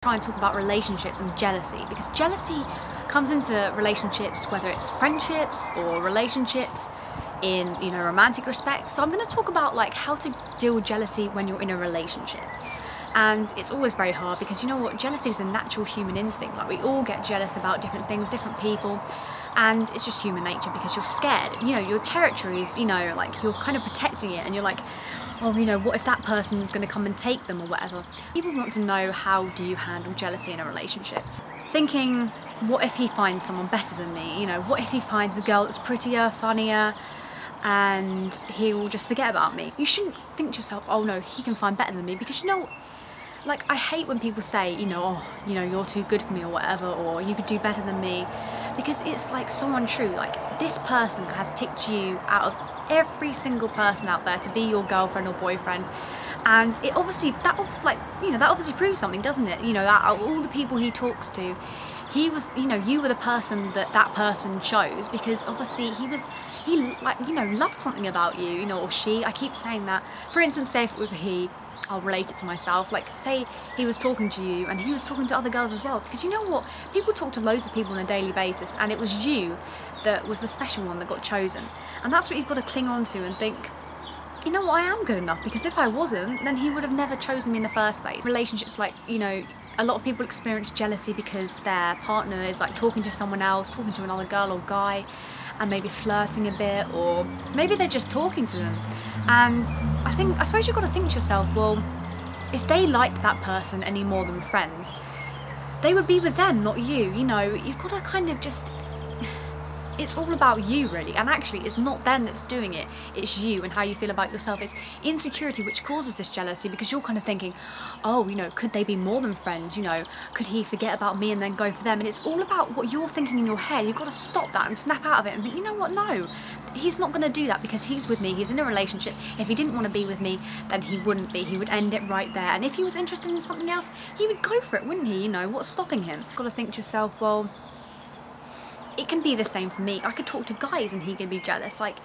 Try and talk about relationships and jealousy, because jealousy comes into relationships, whether it's friendships or relationships in romantic respects. So I'm going to talk about like how to deal with jealousy when you're in a relationship. And it's always very hard because you know what, jealousy is a natural human instinct. Like we all get jealous about different things, different people, and it's just human nature because you're scared. Your territory is, like you're kind of protecting it, and you're like, oh, what if that person's going to come and take them or whatever. People want to know, how do you handle jealousy in a relationship? Thinking, what if he finds someone better than me? What if he finds a girl that's prettier, funnier, and he will just forget about me? You shouldn't think to yourself, oh no, he can find better than me, because like I hate when people say, you're too good for me or whatever, or you could do better than me, because it's like so untrue. Like this person has picked you out of every single person out there to be your girlfriend or boyfriend, and that obviously proves something, doesn't it? That all the people he talks to, you were the person that person chose, because obviously he loved something about you, or she. I keep saying that. For instance, say if it was a he, I'll relate it to myself. Like say he was talking to you and he was talking to other girls as well, because you know what, people talk to loads of people on a daily basis, and it was you that was the special one that got chosen. And that's what you've got to cling on to and think, you know what, I am good enough, because if I wasn't, then he would have never chosen me in the first place. Relationships, like, a lot of people experience jealousy because their partner is like talking to someone else, talking to another girl or guy, and maybe flirting a bit, or maybe they're just talking to them. And I suppose you've got to think to yourself, well, if they liked that person any more than friends, they would be with them, not you. You've got to kind of just, it's all about you really, and actually it's not them that's doing it, it's you and how you feel about yourself. It's insecurity which causes this jealousy, because you're kind of thinking, oh, could they be more than friends, could he forget about me and then go for them? And it's all about what you're thinking in your head. You've got to stop that and snap out of it and think, you know what, no, he's not going to do that, because he's with me, he's in a relationship. If he didn't want to be with me, then he wouldn't be, he would end it right there. And if he was interested in something else, he would go for it, wouldn't he? What's stopping him? You've got to think to yourself, well, it can be the same for me. I could talk to guys and he can be jealous. Like,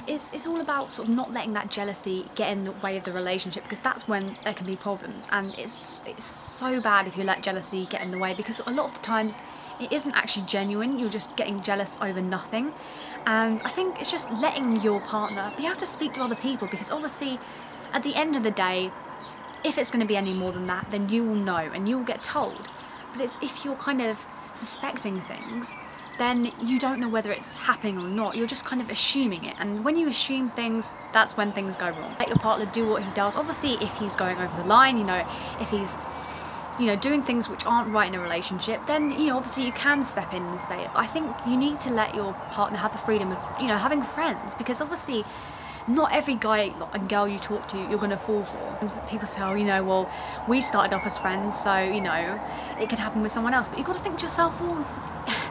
it's all about sort of not letting that jealousy get in the way of the relationship, because that's when there can be problems. And it's so bad if you let jealousy get in the way, because a lot of the times it isn't actually genuine. You're just getting jealous over nothing. And I think it's just letting your partner be able to speak to other people, because obviously at the end of the day, if it's going to be any more than that, then you will know and you will get told. But it's if you're kind of suspecting things, then you don't know whether it's happening or not. You're just kind of assuming it. And when you assume things, that's when things go wrong. Let your partner do what he does. Obviously, if he's going over the line, if he's, doing things which aren't right in a relationship, then, obviously you can step in and say it. But I think you need to let your partner have the freedom of, having friends, because obviously not every guy and girl you talk to you're going to fall for. People say, oh, well, we started off as friends, so, it could happen with someone else. But you've got to think to yourself, well,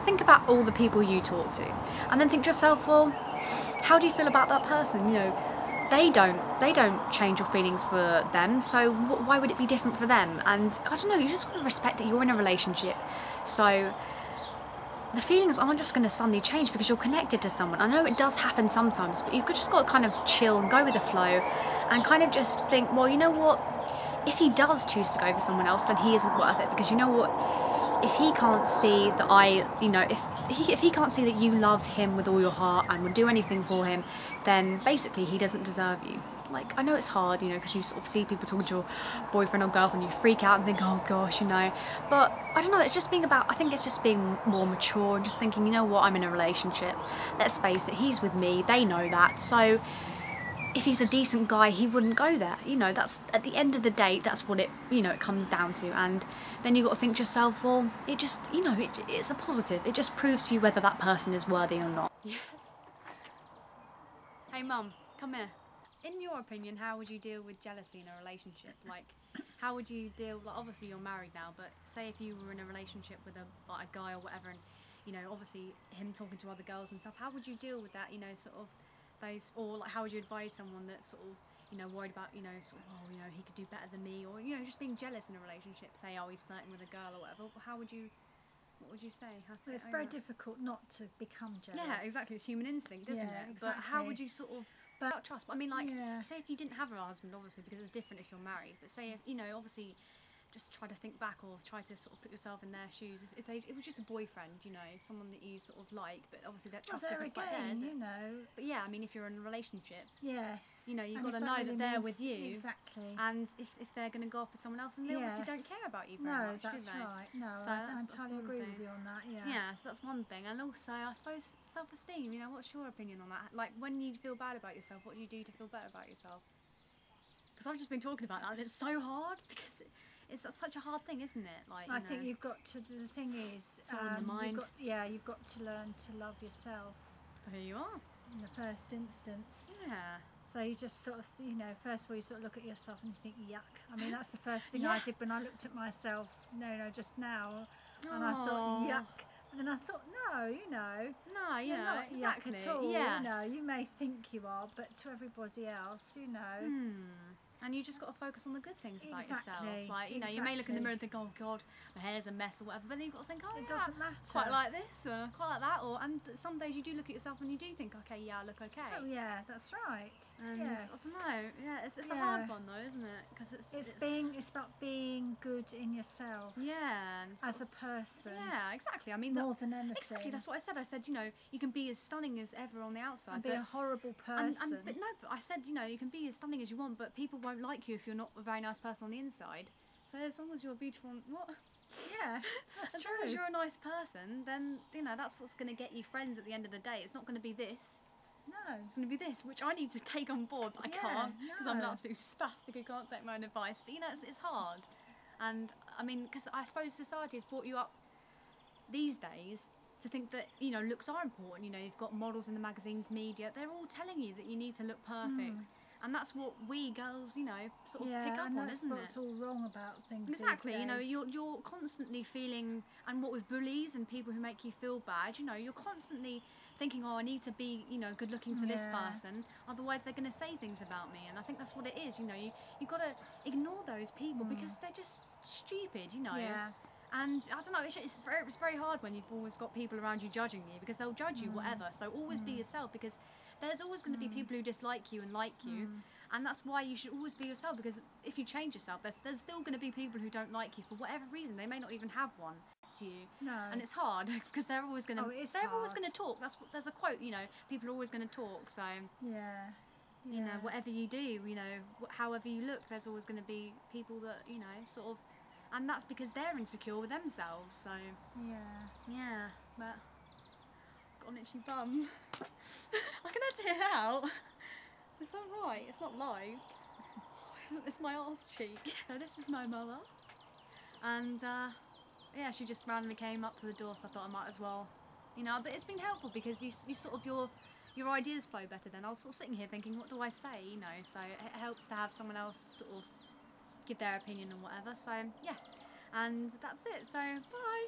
think about all the people you talk to, and then think to yourself, well, how do you feel about that person? They don't change your feelings for them, so why would it be different for them? And I don't know, you just got to respect that you're in a relationship, so the feelings aren't just going to suddenly change because you're connected to someone. I know it does happen sometimes, but you've just got to kind of chill and go with the flow, and kind of just think, well, you know what, if he does choose to go for someone else, then he isn't worth it, because you know what, if he can't see that if he can't see that you love him with all your heart and would do anything for him, then basically he doesn't deserve you. Like, I know it's hard, because you sort of see people talking to your boyfriend or girlfriend, you freak out and think, oh gosh, but I don't know, I think it's just being more mature and just thinking, you know what, I'm in a relationship, let's face it, he's with me, they know that, so if he's a decent guy, he wouldn't go there. That's, at the end of the day, that's what it comes down to. And then you've got to think to yourself, well, it just, it's a positive. It just proves to you whether that person is worthy or not. Yes. Hey, Mum, come here. In your opinion, how would you deal with jealousy in a relationship? Like, how would you deal, like, obviously you're married now, but say if you were in a relationship with a guy or whatever, and, obviously him talking to other girls and stuff, how would you deal with that, sort of, those, or like how would you advise someone that's sort of worried about sort of, oh, he could do better than me, or just being jealous in a relationship, say, oh, he's flirting with a girl or whatever, what would you say? Well, it's very difficult not to become jealous. Yeah, exactly, it's human instinct, isn't it? Exactly. But how would you sort of, about trust, but I mean, like, say if you didn't have a husband, obviously, because it's different if you're married, but say if, obviously just try to think back or try to sort of put yourself in their shoes. If it was just a boyfriend, you know, someone that you sort of like, but obviously that trust isn't quite there, is it? You know. But yeah, I mean, if you're in a relationship, yes, you know, you've got to know that they're with you. Exactly. And if they're going to go off with someone else, then they obviously don't care about you very much, that's do they? right. No, so I entirely agree with you on that. Yeah. Yeah, so that's one thing. And also, I suppose self-esteem. You know, what's your opinion on that? Like, when you feel bad about yourself, what do you do to feel better about yourself? Because I've just been talking about that, and it's so hard because it's such a hard thing, isn't it? Like, I think you've got to. The thing is, it's all in the mind. You've got to learn to love yourself. There you are. In the first instance. Yeah. So you just sort of, you know, first of all you sort of look at yourself and you think, yuck. I mean, that's the first thing I did when I looked at myself. Just now, and I thought, yuck. And then I thought, no, you know, you're not exactly. yuck at all. Yes. You know, you may think you are, but to everybody else, you know. And you just got to focus on the good things about yourself. Like, you know, exactly. you may look in the mirror and think, oh God, my hair's a mess or whatever, but then you've got to think, oh, it doesn't matter. Quite like this or quite like that. And some days you do look at yourself and you do think, okay, yeah, I look okay. Oh yeah, that's right. And yes. I don't know, yeah, it's a hard one though, isn't it? Because it's about being good in yourself. Yeah. As a person. Yeah, exactly. I mean, more than anything. Exactly, that's what I said. I said, you know, you can be as stunning as ever on the outside. And be a horrible person. But I said, you know, you can be as stunning as you want, but people won't like you if you're not a very nice person on the inside. So as long as you're beautiful and yeah, that's as long as you're a nice person, then, you know, that's what's going to get you friends at the end of the day. It's not going to be this. No. It's going to be this, which I need to take on board, but I can't, because I'm an absolute spastic who can't take my own advice. But, you know, it's hard. And, I mean, because I suppose society has brought you up these days to think that, you know, looks are important. You know, you've got models in the magazines, media. They're all telling you that you need to look perfect. And that's what we girls, you know, sort of pick up on, isn't it? Yeah, and that's what's all wrong about things Exactly, these days. You know, you're constantly feeling, and what with bullies and people who make you feel bad, you know, you're constantly thinking, oh, I need to be, you know, good looking for this person, otherwise they're going to say things about me. And I think that's what it is, you know, you've got to ignore those people because they're just stupid, you know. Yeah. And I don't know, it's very hard when you've always got people around you judging you, because they'll judge you whatever. So always be yourself, because there's always going to be people who dislike you and like you, and that's why you should always be yourself. Because if you change yourself, there's still going to be people who don't like you for whatever reason. They may not even have one to you, and it's hard because they're always going to always going to talk. There's a quote, you know, people are always going to talk. So you know, whatever you do, you know, however you look, there's always going to be people that, you know, sort of. And that's because they're insecure with themselves, so... Yeah, but... I've got an itchy bum. I can edit it out. It's alright, it's not live. Isn't this my arse cheek? So this is my mother. And, yeah, she just randomly came up to the door, so I thought I might as well... You know, but it's been helpful because you sort of, your ideas flow better then. I was sort of sitting here thinking, what do I say, you know? So it helps to have someone else sort of give their opinion and whatever. So yeah, and that's it. So bye.